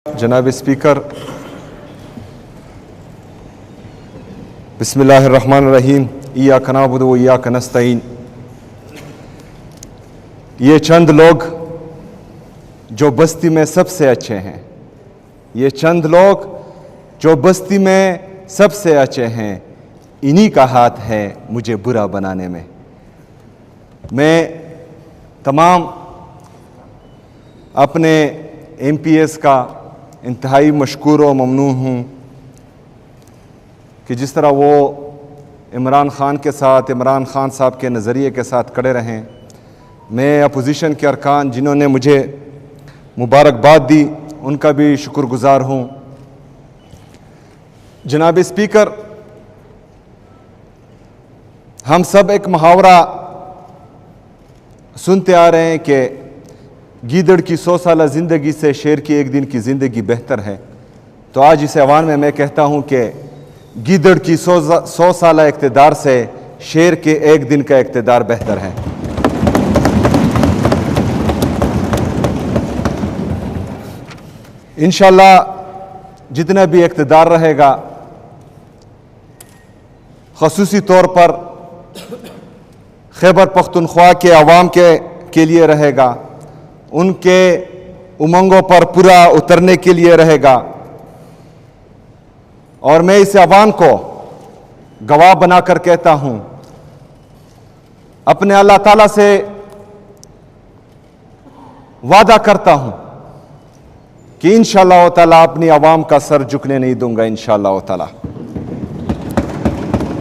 जनाब स्पीकर, बिस्मिल्लाहिर्रहमानिर्रहीम, इय्याका नअबुदु व इय्याका नस्तईन। ये चंद लोग जो बस्ती में सबसे अच्छे हैं, ये चंद लोग जो बस्ती में सबसे अच्छे हैं, इन्हीं का हाथ है मुझे बुरा बनाने में। मैं तमाम अपने MPs का इंतहाई मशकूर व ममनून हूँ कि जिस तरह वो इमरान ख़ान के साथ, इमरान ख़ान साहब के नज़रिए के साथ खड़े रहें। मैं अपोजिशन के अरकान जिन्होंने मुझे मुबारकबाद दी, उनका भी शुक्रगुज़ार हूँ। जनाब स्पीकर, हम सब एक मुहावरा सुनते आ रहे हैं कि गीदड़ की 100 साला ज़िंदगी से शेर की एक दिन की ज़िंदगी बेहतर है। तो आज इस ऐवान में मैं कहता हूँ कि गीदड़ की 100 साला इक़्तिदार से शेर के एक दिन का इक़्तिदार बेहतर है। इंशाअल्लाह जितना भी इक़्तिदार रहेगा, ख़ुसूसी तौर पर खैबर पख्तूनख्वा के अवाम के लिए रहेगा, उनके उमंगों पर पूरा उतरने के लिए रहेगा। और मैं इस अवाम को गवाह बनाकर कहता हूं, अपने अल्लाह ताला से वादा करता हूं कि इंशाअल्लाह ताला अपनी अवाम का सर झुकने नहीं दूंगा इंशाअल्लाह ताला।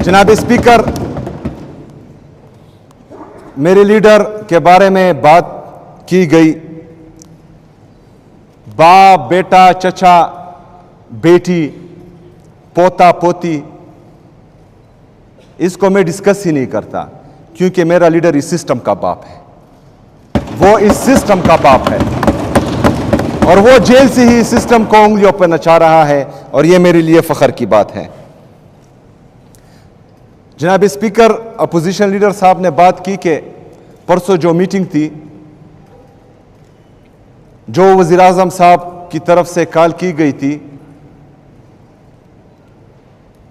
जनाब स्पीकर, मेरे लीडर के बारे में बात की गई। बाप, बेटा, चचा, बेटी, पोता, पोती, इसको मैं डिस्कस ही नहीं करता, क्योंकि मेरा लीडर इस सिस्टम का बाप है, वो इस सिस्टम का बाप है और वो जेल से ही इस सिस्टम को उंगलियों पर नचा रहा है, और ये मेरे लिए फख्र की बात है। जनाब स्पीकर, अपोजिशन लीडर साहब ने बात की कि परसों जो मीटिंग थी, जो वज़ीर आज़म साहब की तरफ से कॉल की गई थी,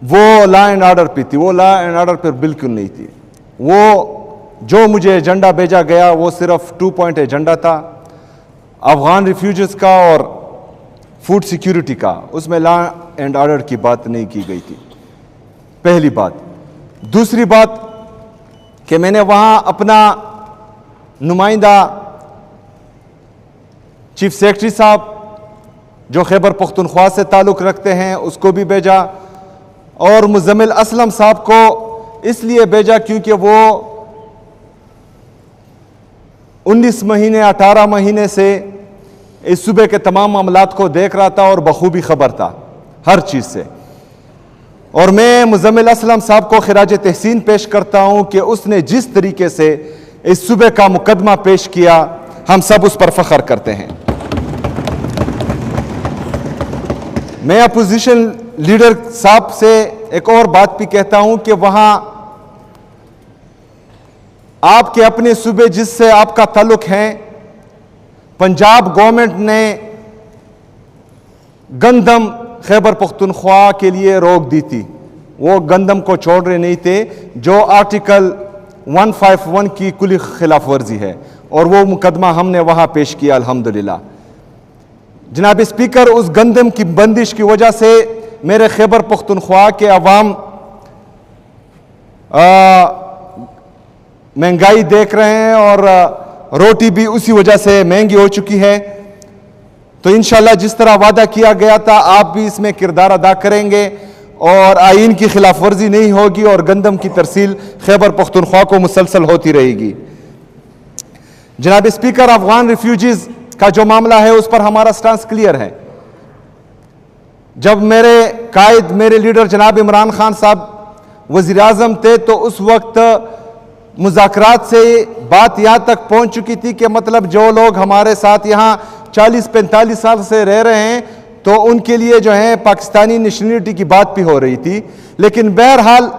वो लॉ एंड ऑर्डर पे थी। वो लॉ एंड ऑर्डर पर बिल्कुल नहीं थी। वो जो मुझे एजेंडा भेजा गया वो सिर्फ 2 पॉइंट एजेंडा था, अफगान रिफ्यूजीज का और फूड सिक्योरिटी का। उसमें लॉ एंड ऑर्डर की बात नहीं की गई थी, पहली बात। दूसरी बात कि मैंने वहाँ अपना नुमाइंदा चीफ सेक्रेटरी साहब जो खैबर पख्तूनख्वा से ताल्लुक़ रखते हैं उसको भी भेजा, और मुज़म्मिल असलम साहब को इसलिए भेजा क्योंकि वो 19 महीने 18 महीने से इस सूबे के तमाम मामलात को देख रहा था और बखूबी खबर था हर चीज़ से। और मैं मुज़म्मिल असलम साहब को खिराज तहसीन पेश करता हूँ कि उसने जिस तरीके से इस सूबे का मुकदमा पेश किया, हम सब उस पर फख्र करते हैं। मैं अपोजिशन लीडर साहब से एक और बात भी कहता हूं कि वहां आपके अपने सूबे जिससे आपका ताल्लुक है, पंजाब गवर्नमेंट ने गंदम खैबर पख्तूनख्वा के लिए रोक दी थी। वो गंदम को छोड़ रहे नहीं थे, जो आर्टिकल 151 की कुली खिलाफ वर्जी है, और वो मुकदमा हमने वहां पेश किया अल्हम्दुलिल्लाह। जनाब स्पीकर, उस गंदम की बंदिश की वजह से मेरे खैबर पख्तूनख्वा के अवाम महंगाई देख रहे हैं, और रोटी भी उसी वजह से महंगी हो चुकी है। तो इंशाअल्लाह जिस तरह वादा किया गया था, आप भी इसमें किरदार अदा करेंगे और आईन की खिलाफ वर्जी नहीं होगी, और गंदम की तरसील खैबर पख्तूनख्वा को मुसलसल होती रहेगी। जनाब स्पीकर, अफगान रिफ्यूजीज का जो मामला है उस पर हमारा स्टांस क्लियर है। जब मेरे कायद, मेरे लीडर जनाब इमरान खान साहब वज़ीर आज़म थे, तो उस वक्त मुज़ाकरात से बात यहाँ तक पहुँच चुकी थी कि मतलब जो लोग हमारे साथ यहाँ 40-45 साल से रह रहे हैं, तो उनके लिए जो है पाकिस्तानी नेशनलिटी की बात भी हो रही थी। लेकिन बहरहाल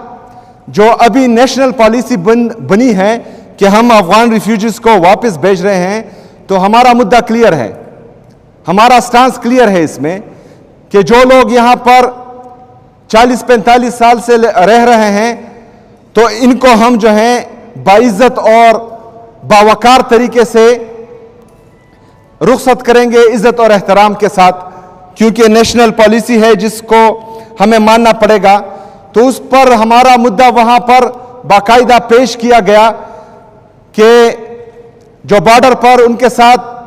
जो अभी नेशनल पॉलिसी बनी है कि हम अफगान रिफ्यूजीज को वापस भेज रहे हैं, तो हमारा मुद्दा क्लियर है। हमारा स्टांस क्लियर है इसमें कि जो लोग यहां पर 40-45 साल से रह रहे हैं तो इनको हम जो है बाइज्जत और बावकार तरीके से रुखसत करेंगे, इज्जत और एहतराम के साथ, क्योंकि नेशनल पॉलिसी है जिसको हमें मानना पड़ेगा। तो उस पर हमारा मुद्दा वहां पर बाकायदा पेश किया गया कि जो बॉर्डर पर उनके साथ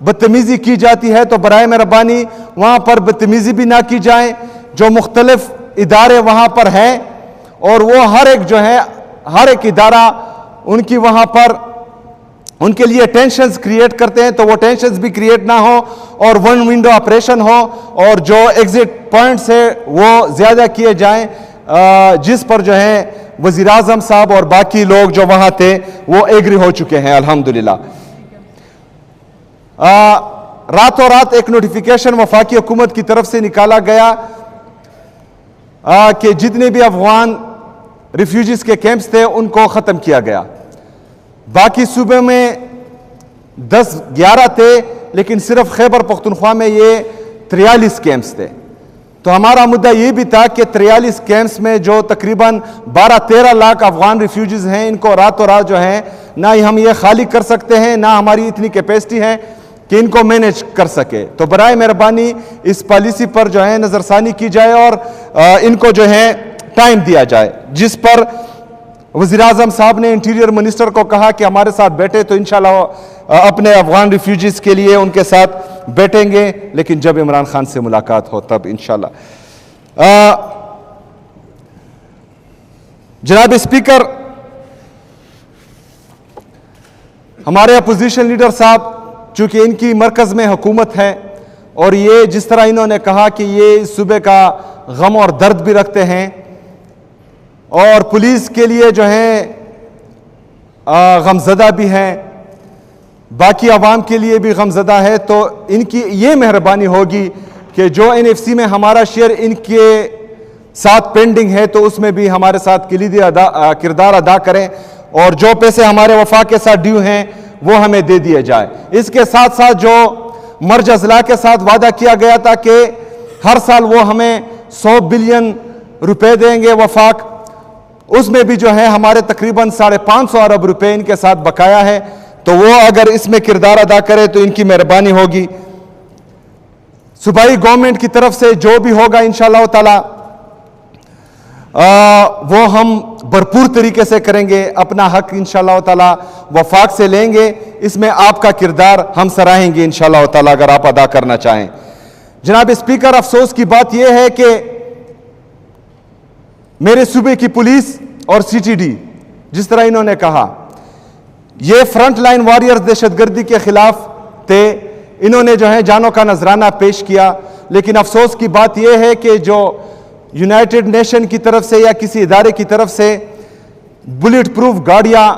बदतमीजी की जाती है तो बराए मेहरबानी वहां पर बदतमीजी भी ना की जाए। जो मुख्तलिफ इदारे वहां पर हैं और वो हर एक जो है हर एक इदारा उनकी वहां पर उनके लिए टेंशन्स क्रिएट करते हैं तो वो टेंशन्स भी क्रिएट ना हो और वन विंडो ऑपरेशन हो और जो एग्जिट पॉइंट्स है वो ज्यादा किए जाएं, जिस पर जो है वजीर आजम साहब और बाकी लोग जो वहां थे वो एग्री हो चुके हैं अल्हम्दुलिल्लाह। रातों रात एक नोटिफिकेशन वफाकी हुकूमत की तरफ से निकाला गया कि जितने भी अफगान रिफ्यूजीज के कैंप्स थे उनको ख़त्म किया गया। बाकी सूबे में 10-11 थे, लेकिन सिर्फ खैबर पख्तूनख्वा में ये 43 कैंप्स थे। तो हमारा मुद्दा ये भी था कि 43 कैंप्स में जो तकरीबन 12-13 लाख अफगान रिफ्यूजीज हैं, इनको रातों रात जो है ना ही हम ये खाली कर सकते हैं, ना हमारी इतनी कैपेसिटी है कि इनको मैनेज कर सके। तो बराए मेहरबानी इस पॉलिसी पर जो है नजरसानी की जाए और इनको जो है टाइम दिया जाए, जिस पर वज़ीर आज़म साहब ने इंटीरियर मिनिस्टर को कहा कि हमारे साथ बैठे तो इंशाल्लाह अपने अफगान रिफ्यूजीज के लिए उनके साथ बैठेंगे, लेकिन जब इमरान खान से मुलाकात हो तब इंशाल्लाह। जनाब स्पीकर, हमारे अपोजिशन लीडर साहब चूंकि इनकी मरकज में हुकूमत है और ये जिस तरह इन्होंने कहा कि ये इस सूबे का गम और दर्द भी रखते हैं और पुलिस के लिए जो है गमज़दा भी हैं, बाकी आवाम के लिए भी गमज़दा है, तो इनकी ये मेहरबानी होगी कि जो NFC में हमारा शेयर इनके साथ पेंडिंग है तो उसमें भी हमारे साथ किलीदी किरदार अदा करें और जो पैसे हमारे वफा के साथ ड्यू हैं वो हमें दे दिए जाए। इसके साथ साथ जो मर्ज अजला के साथ वादा किया गया था कि हर साल वो हमें 100 बिलियन रुपए देंगे वफाक, उसमें भी जो है हमारे तकरीबन 550 अरब रुपए इनके साथ बकाया है, तो वो अगर इसमें किरदार अदा करे तो इनकी मेहरबानी होगी। सूबाई गवर्नमेंट की तरफ से जो भी होगा इंशाअल्लाह ताला वो हम भरपूर तरीके से करेंगे, अपना हक इंशाअल्लाह ताला वफाक से लेंगे। इसमें आपका किरदार हम सराहेंगे इंशाअल्लाह ताला अगर आप अदा करना चाहें। जनाब स्पीकर, अफसोस की बात यह है कि मेरे सूबे की पुलिस और CTD, जिस तरह इन्होंने कहा, ये फ्रंट लाइन वॉरियर्स दहशतगर्दी के खिलाफ थे, इन्होंने जो है जानों का नजराना पेश किया। लेकिन अफसोस की बात यह है कि जो यूनाइटेड नेशन की तरफ से या किसी इदारे की तरफ से बुलेट प्रूफ गाड़ियां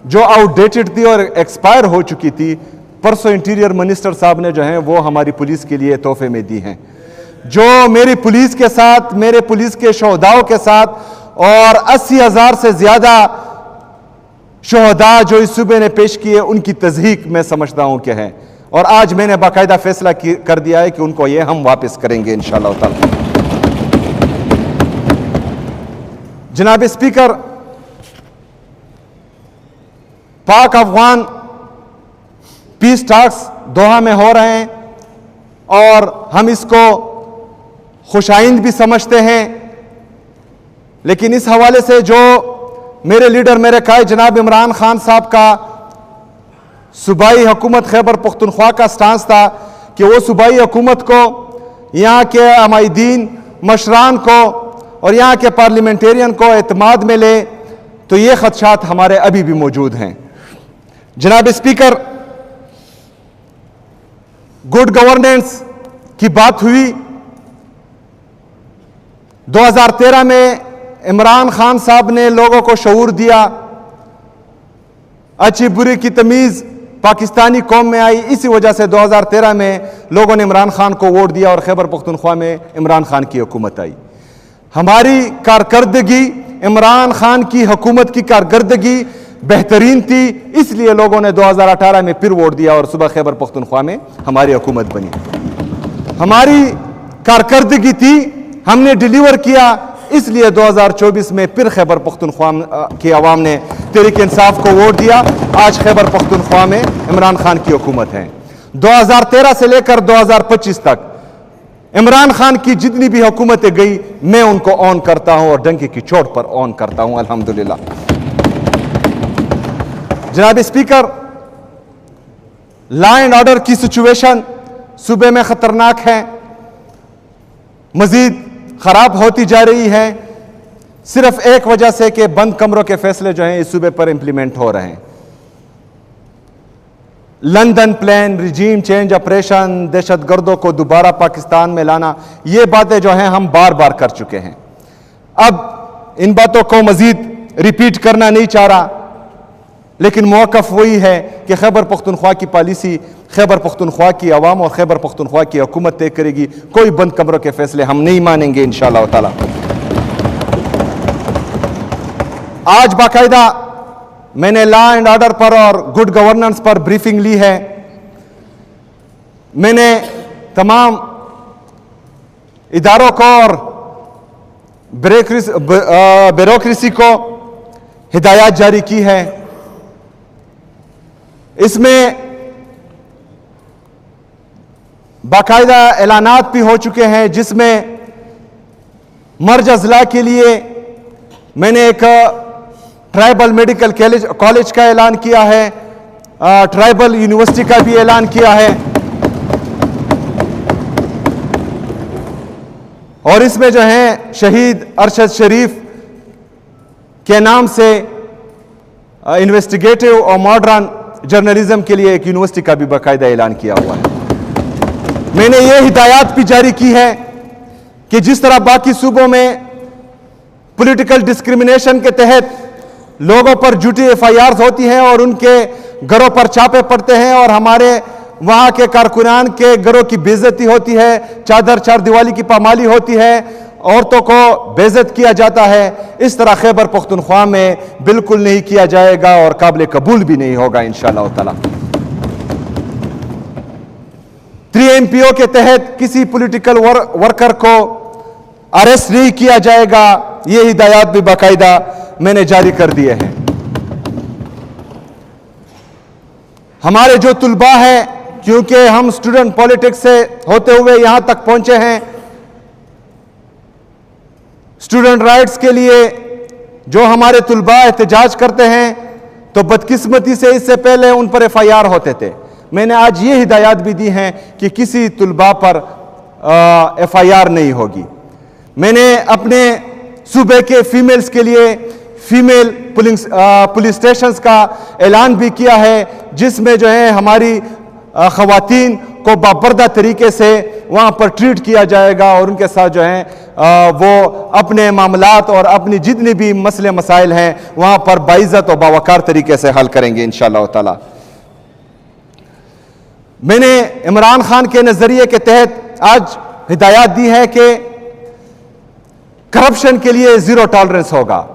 जो आउटडेटेड थी और एक्सपायर हो चुकी थी, परसों इंटीरियर मिनिस्टर साहब ने जो है वो हमारी पुलिस के लिए तोहफे में दी हैं। जो मेरी पुलिस के साथ, मेरे पुलिस के शोहदाओं के साथ और 80,000 से ज्यादा शोहदा जो इस सूबे ने पेश किए, उनकी तज़हीक मैं समझता हूं कि है, और आज मैंने बाकायदा फैसला कर दिया है कि उनको ये हम वापस करेंगे इंशाअल्लाह ताला। जनाब स्पीकर, पाक अफगान पीस टॉक्स दोहा में हो रहे हैं और हम इसको खुशाइंद भी समझते हैं, लेकिन इस हवाले से जो मेरे लीडर मेरे कायद जनाब इमरान खान साहब का सूबाई हुकूमत खैबर पख्तूनख्वा का स्टांस था कि वो सूबाई हुकूमत को, यहाँ के अमायदीन मशरान को और यहाँ के पार्लियामेंटेरियन को एतमाद में ले, तो ये खदशात हमारे अभी भी मौजूद हैं। जनाब स्पीकर, गुड गवर्नेंस की बात हुई। 2013 में इमरान खान साहब ने लोगों को शऊर दिया, अच्छी बुरी की तमीज पाकिस्तानी कौम में आई, इसी वजह से 2013 में लोगों ने इमरान खान को वोट दिया और खैबर पख्तूनख्वा में इमरान खान की हुकूमत आई। हमारी कारकर्दगी, इमरान खान की हुकूमत की कारकर्दगी बेहतरीन थी, इसलिए लोगों ने 2018 में फिर वोट दिया और सुबह खैबर पख्तूनख्वा में हमारी हुकूमत बनी। हमारी कारकर्दगी थी, हमने डिलीवर किया, इसलिए 2024 में फिर खैबर पख्तूनख्वा की आवाम ने तहरीक इंसाफ को वोट दिया। आज खैबर पख्तूनख्वा में इमरान खान की हुकूमत है। 2013 से लेकर 2025 तक इमरान खान की जितनी भी हुकूमतें गई, मैं उनको ऑन करता हूं और डंके की चोट पर ऑन करता हूं, अल्हम्दुलिल्लाह। जनाब स्पीकर, लॉ एंड ऑर्डर की सिचुएशन सूबे में खतरनाक है, मजीद खराब होती जा रही है, सिर्फ एक वजह से कि बंद कमरों के फैसले जो हैं इस सूबे पर इंप्लीमेंट हो रहे हैं। London plan, regime change operation, दहशतगर्दों को दोबारा पाकिस्तान में लाना, ये बातें जो हैं हम बार बार कर चुके हैं। अब इन बातों को मजीद रिपीट करना नहीं चाह रहा, लेकिन मौक़िफ़ वही है कि खैबर पख्तूनख्वा की पॉलिसी खैबर पख्तूनख्वा की आवाम और खैबर पख्तूनख्वा की हुकूमत तय करेगी। कोई बंद कमरों के फैसले हम नहीं मानेंगे इंशाअल्लाह ताला। आज बाकायदा मैंने लॉ एंड ऑर्डर पर और गुड गवर्नेंस पर ब्रीफिंग ली है। मैंने तमाम इदारों को और ब्यूरोक्रेसी को हिदायत जारी की है। इसमें बाकायदा ऐलानात भी हो चुके हैं, जिसमें मर्ज अजला के लिए मैंने एक ट्राइबल मेडिकल कॉलेज का ऐलान किया है, ट्राइबल यूनिवर्सिटी का भी ऐलान किया है, और इसमें जो है शहीद अरशद शरीफ के नाम से इन्वेस्टिगेटिव और मॉडर्न जर्नलिज्म के लिए एक यूनिवर्सिटी का भी बाकायदा ऐलान किया हुआ है। मैंने ये हिदायत भी जारी की है कि जिस तरह बाकी सूबों में पॉलिटिकल डिस्क्रिमिनेशन के तहत लोगों पर झूठी एफआईआर होती हैं और उनके घरों पर छापे पड़ते हैं और हमारे वहां के कारकुनान के घरों की बेइज्जती होती है, चादर चार दीवारी की पामाली होती है, औरतों को बेइज्जत किया जाता है, इस तरह खैबर पख्तूनख्वा में बिल्कुल नहीं किया जाएगा और काबिल कबूल भी नहीं होगा इंशाअल्लाह ताला। 3MPO के तहत किसी पॉलिटिकल वर्कर को अरेस्ट नहीं किया जाएगा, ये हिदायत भी बाकायदा मैंने जारी कर दिए हैं। हमारे जो तुलबा है, क्योंकि हम स्टूडेंट पॉलिटिक्स से होते हुए यहां तक पहुंचे हैं, स्टूडेंट राइट्स के लिए जो हमारे तुलबा एहतजाज करते हैं, तो बदकिस्मती से इससे पहले उन पर FIR होते थे। मैंने आज ये हिदायत भी दी हैं कि किसी तुलबा पर FIR नहीं होगी। मैंने अपने सूबे के फीमेल्स के लिए फीमेल पुलिस स्टेशंस का ऐलान भी किया है, जिसमें जो है हमारी ख़वातीन को बापर्दा तरीके से वहाँ पर ट्रीट किया जाएगा और उनके साथ जो है वो अपने मामलात और अपनी जितने भी मसले मसाइल हैं वहाँ पर बाइज़्ज़त और बावकार तरीके से हल करेंगे इंशाअल्लाह ताला। मैंने इमरान खान के नज़रिए के तहत आज हिदायत दी है कि करप्शन के लिए ज़ीरो टॉलरेंस होगा।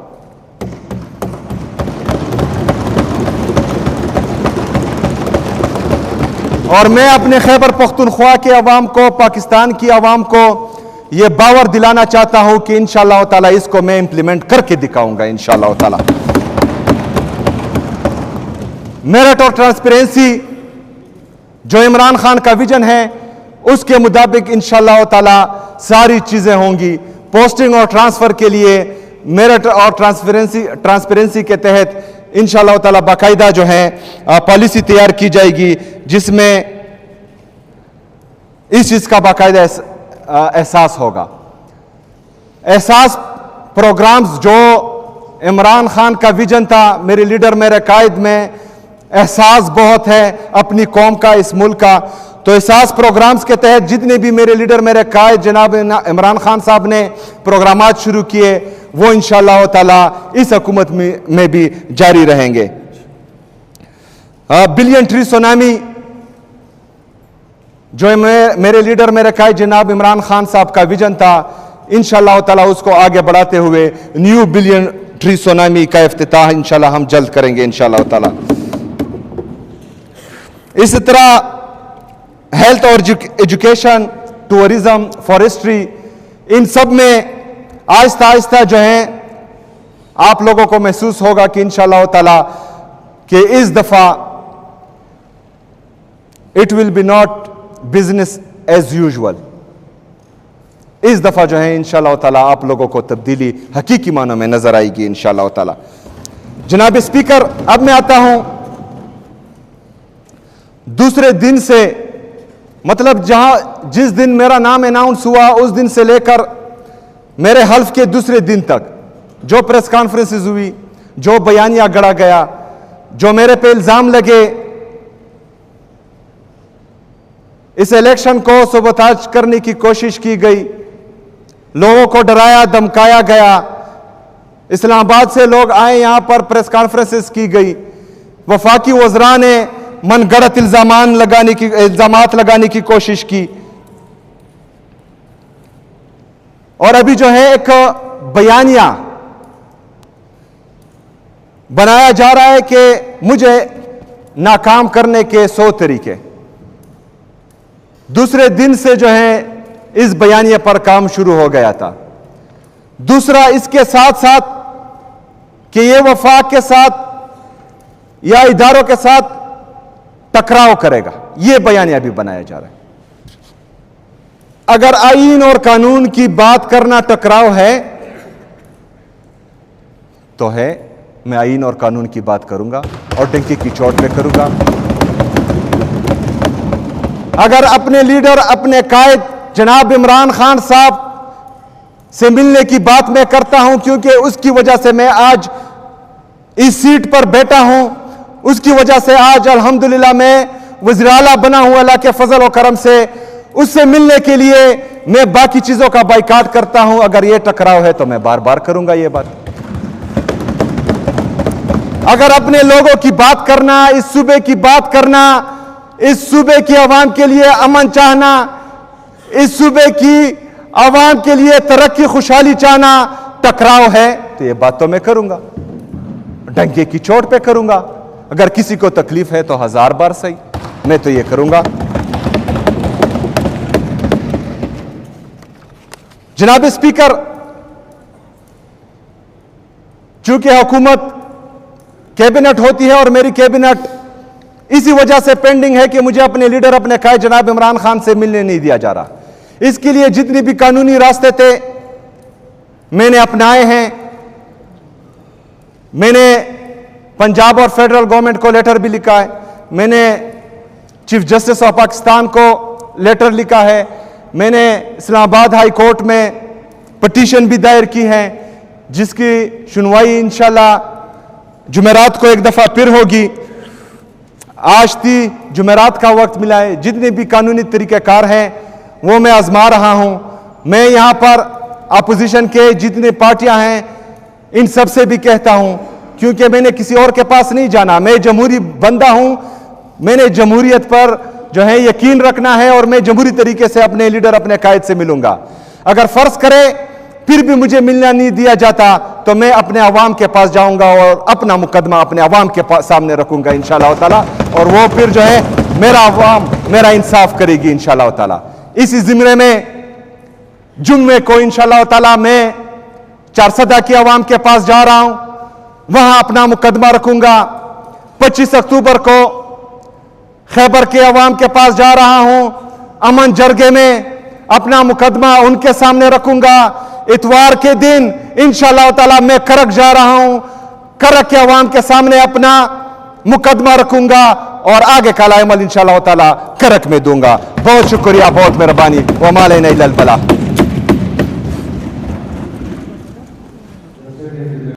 और मैं अपने खैबर पख्तूनख्वा के अवाम को, पाकिस्तान की अवाम को यह बावर दिलाना चाहता हूं कि इंशाअल्लाह ताला इसको मैं इंप्लीमेंट करके दिखाऊंगा इंशाअल्लाह ताला। मेरिट और ट्रांसपेरेंसी जो इमरान खान का विजन है, उसके मुताबिक इंशाअल्लाह ताला सारी चीजें होंगी। पोस्टिंग और ट्रांसफर के लिए मेरिट और ट्रांसपेरेंसी के तहत इंशाअल्लाह ताला बाकायदा जो है पॉलिसी तैयार की जाएगी, जिसमें इस चीज का बाकायदा एहसास होगा। एहसास प्रोग्राम्स जो इमरान खान का विजन था, मेरे लीडर मेरे कायद में एहसास बहुत है अपनी कौम का, इस मुल्क का। तो एहसास प्रोग्राम्स के तहत जितने भी मेरे लीडर मेरे कायद जनाब इमरान खान साहब ने प्रोग्रामात शुरू किए, वो इंशाअल्लाह ताला इस हुकूमत में भी जारी रहेंगे। बिलियन ट्री सुनामी जो मेरे लीडर मेरे कायद जनाब इमरान खान साहब का विजन था, इंशाअल्लाह ताला उसको आगे बढ़ाते हुए न्यू बिलियन ट्री सुनामी का इफ्तिताह इंशाल्लाह हम जल्द करेंगे इंशाल्लाह ताला। इसी तरह हेल्थ और एजुकेशन, टूरिज्म, फॉरेस्ट्री, इन सब में आहिस्ता आहिस्ता जो है आप लोगों को महसूस होगा कि इंशाल्लाह ताला कि इस दफा it will be not business as usual. इस दफा जो है इंशाल्लाह ताला आप लोगों को तब्दीली हकीकी मानों में नजर आएगी इंशाल्लाह ताला। जनाब स्पीकर, अब मैं आता हूं दूसरे दिन से, मतलब जिस दिन मेरा नाम अनाउंस हुआ उस दिन से लेकर मेरे हल्फ के दूसरे दिन तक जो प्रेस कॉन्फ्रेंसेस हुई, जो बयानिया गढ़ा गया, जो मेरे पे इल्जाम लगे, इस इलेक्शन को सबोताज करने की कोशिश की गई, लोगों को डराया धमकाया गया, इस्लामाबाद से लोग आए, यहां पर प्रेस कॉन्फ्रेंसेस की गई, वफाकी वज़रा ने मनगढ़ंत इल्जामात लगाने की कोशिश की, और अभी जो है एक बयानिया बनाया जा रहा है कि मुझे नाकाम करने के 100 तरीके। दूसरे दिन से जो है इस बयानिए पर काम शुरू हो गया था। दूसरा, इसके साथ साथ कि ये वफाक के साथ या इदारों के साथ टकराव करेगा, यह बयानिया भी बनाया जा रहा है। अगर आईन और कानून की बात करना टकराव है तो है, मैं आईन और कानून की बात करूंगा और डंके की चोट पे करूंगा। अगर अपने लीडर, अपने कायद जनाब इमरान खान साहब से मिलने की बात मैं करता हूं, क्योंकि उसकी वजह से मैं आज इस सीट पर बैठा हूं, उसकी वजह से आज अल्हम्दुलिल्लाह मैं वज़ीर आला बना हूं अल्लाह के फजल और करम से। उससे मिलने के लिए मैं बाकी चीजों का बाइकाट करता हूं। अगर यह टकराव है तो मैं बार बार करूंगा यह बात। अगर अपने लोगों की बात करना, इस सूबे की बात करना, इस सूबे की आवाम के लिए अमन चाहना, इस सूबे की आवाम के लिए तरक्की खुशहाली चाहना टकराव है तो यह बात तो मैं करूंगा, डंके की चोट पे करूंगा। अगर किसी को तकलीफ है तो 1000 बार सही, मैं तो यह करूंगा। जनाब स्पीकर, चूंकि हुकूमत कैबिनेट होती है और मेरी कैबिनेट इसी वजह से पेंडिंग है कि मुझे अपने लीडर, अपने कायद जनाब इमरान खान से मिलने नहीं दिया जा रहा। इसके लिए जितने भी कानूनी रास्ते थे मैंने अपनाए हैं। मैंने पंजाब और फेडरल गवर्नमेंट को लेटर भी लिखा है, मैंने चीफ जस्टिस ऑफ पाकिस्तान को लेटर लिखा है, मैंने इस्लामाबाद हाई कोर्ट में पटिशन भी दायर की है जिसकी सुनवाई इंशाल्लाह जुमेरात को एक दफा फिर होगी। आज थी जुमेरात का वक्त मिला है। जितने भी कानूनी तरीक़ेकार हैं वो मैं आजमा रहा हूं। मैं यहां पर अपोजिशन के जितने पार्टियां हैं इन सब से भी कहता हूं, क्योंकि मैंने किसी और के पास नहीं जाना, मैं जमहूरी बंदा हूं। मैंने जमहूरियत पर जो है यकीन रखना है और मैं जमहूरी तरीके से अपने लीडर, अपने कायद से मिलूंगा। अगर फर्ज करे फिर भी मुझे मिलना नहीं दिया जाता तो मैं अपने अवाम के पास जाऊंगा और अपना मुकदमा अपने अवाम के सामने रखूंगा इंशाल्लाह ताला, और वो फिर जो है मेरा अवाम मेरा इंसाफ करेगी इंशाल्लाह ताला। इसी जिम्मे में जुम्मे को इंशाल्लाह ताला मैं चारसदा की अवाम के पास जा रहा हूं, वहां अपना मुकदमा रखूंगा। 25 अक्टूबर को खैबर के अवाम के पास जा रहा हूं, अमन जरगे में अपना मुकदमा उनके सामने रखूंगा। इतवार के दिन इंशाल्लाह ताला मैं करक जा रहा हूं, करक के अवाम के सामने अपना मुकदमा रखूंगा और आगे का अमल इंशाल्लाह ताला करक में दूंगा। बहुत शुक्रिया, बहुत मेहरबानी। व मा अलैना इल्लल बलाग।